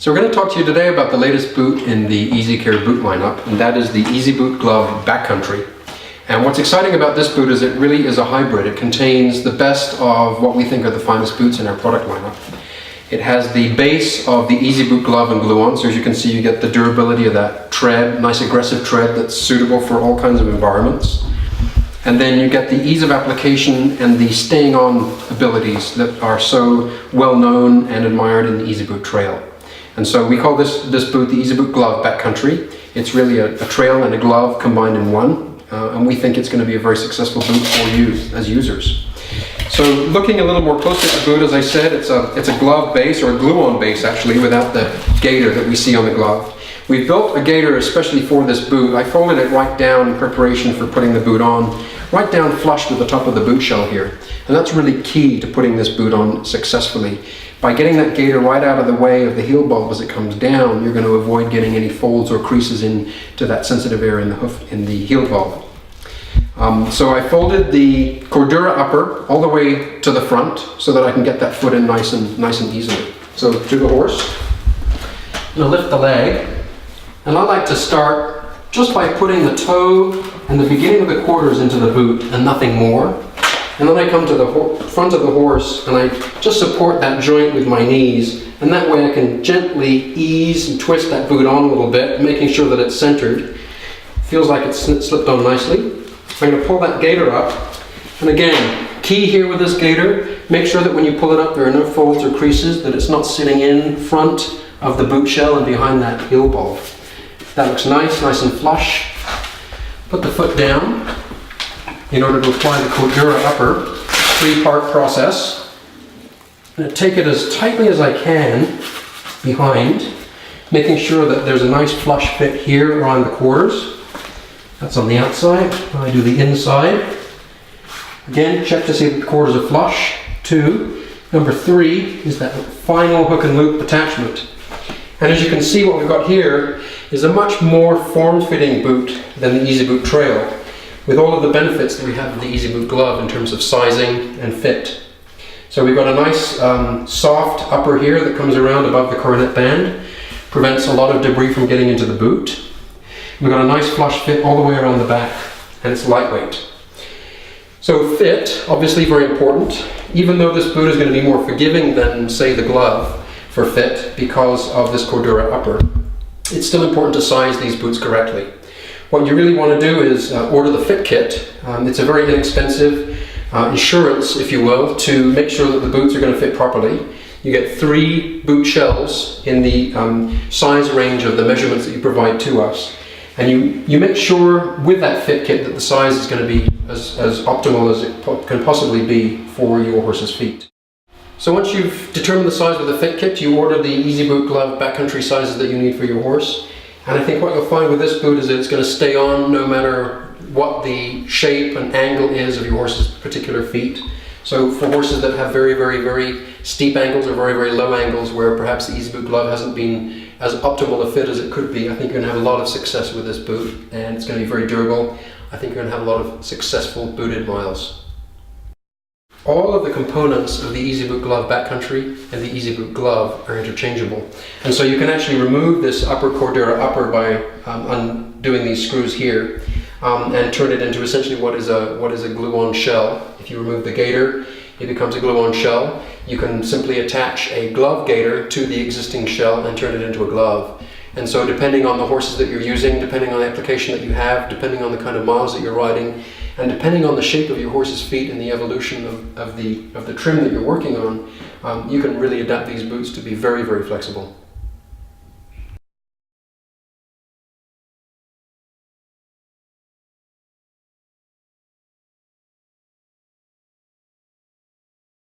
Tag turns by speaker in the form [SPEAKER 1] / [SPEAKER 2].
[SPEAKER 1] So we're going to talk to you today about the latest boot in the EasyCare boot lineup, and that is the Easyboot Glove Back Country. And what's exciting about this boot is it really is a hybrid. It contains the best of what we think are the finest boots in our product lineup. It has the base of the Easyboot glove and glue-on, so as you can see you get the durability of that tread, nice aggressive tread that's suitable for all kinds of environments. And then you get the ease of application and the staying on abilities that are so well known and admired in the Easyboot trail. And so we call this boot the Easyboot Glove Back Country. It's really a trail and a glove combined in one, and we think it's going to be a very successful boot for you as users. So looking a little more closely at the boot, as I said, it's a glove base, or a glue-on base actually, without the gaiter that we see on the glove. We built a gaiter especially for this boot. I folded it right down in preparation for putting the boot on, right down flush with the top of the boot shell here. And that's really key to putting this boot on successfully. By getting that gaiter right out of the way of the heel bulb as it comes down, you're going to avoid getting any folds or creases into that sensitive area in the heel bulb. So I folded the Cordura upper all the way to the front so that I can get that foot in nice and easily. So to the horse, I'm going to lift the leg, and I like to start just by putting the toe and the beginning of the quarters into the boot and nothing more. And then I come to the front of the horse and I just support that joint with my knees, and that way I can gently ease and twist that boot on a little bit, making sure that it's centered. Feels like it's slipped on nicely. I'm going to pull that gaiter up, and again, key here with this gaiter, make sure that when you pull it up there are no folds or creases, that it's not sitting in front of the boot shell and behind that heel bulb. That looks nice and flush. Put the foot down in order to apply the Cordura upper, three-part process. I'm going to take it as tightly as I can behind, making sure that there's a nice flush fit here around the quarters. That's on the outside. I do the inside. Again, check to see that the quarters are flush. 2. Number 3 is that final hook and loop attachment. And as you can see, what we've got here is a much more form-fitting boot than the Easyboot Trail, with all of the benefits that we have of the Easyboot glove in terms of sizing and fit. So we've got a nice soft upper here that comes around above the coronet band, prevents a lot of debris from getting into the boot. We've got a nice flush fit all the way around the back, and it's lightweight. So fit, obviously very important, even though this boot is going to be more forgiving than, say, the glove for fit because of this Cordura upper. It's still important to size these boots correctly. What you really want to do is order the fit kit. It's a very inexpensive insurance, if you will, to make sure that the boots are going to fit properly. You get 3 boot shells in the size range of the measurements that you provide to us. And you make sure with that fit kit that the size is going to be as optimal as it can possibly be for your horse's feet. So once you've determined the size of the fit kit, you order the Easyboot Glove Back Country sizes that you need for your horse. And I think what you'll find with this boot is that it's going to stay on no matter what the shape and angle is of your horse's particular feet. So for horses that have very steep angles or very low angles where perhaps the Easyboot glove hasn't been as optimal a fit as it could be, I think you're going to have a lot of success with this boot, and it's going to be very durable. I think you're going to have a lot of successful booted miles. All of the components of the Easyboot Glove Back Country and the Easyboot glove are interchangeable. And so you can actually remove this upper Cordura upper by undoing these screws here and turn it into essentially what is a glue-on shell. If you remove the gaiter, it becomes a glue-on shell. You can simply attach a glove gaiter to the existing shell and turn it into a glove. And so depending on the horses that you're using, depending on the application that you have, depending on the kind of miles that you're riding, and depending on the shape of your horse's feet and the evolution of the trim that you're working on, you can really adapt these boots to be very flexible.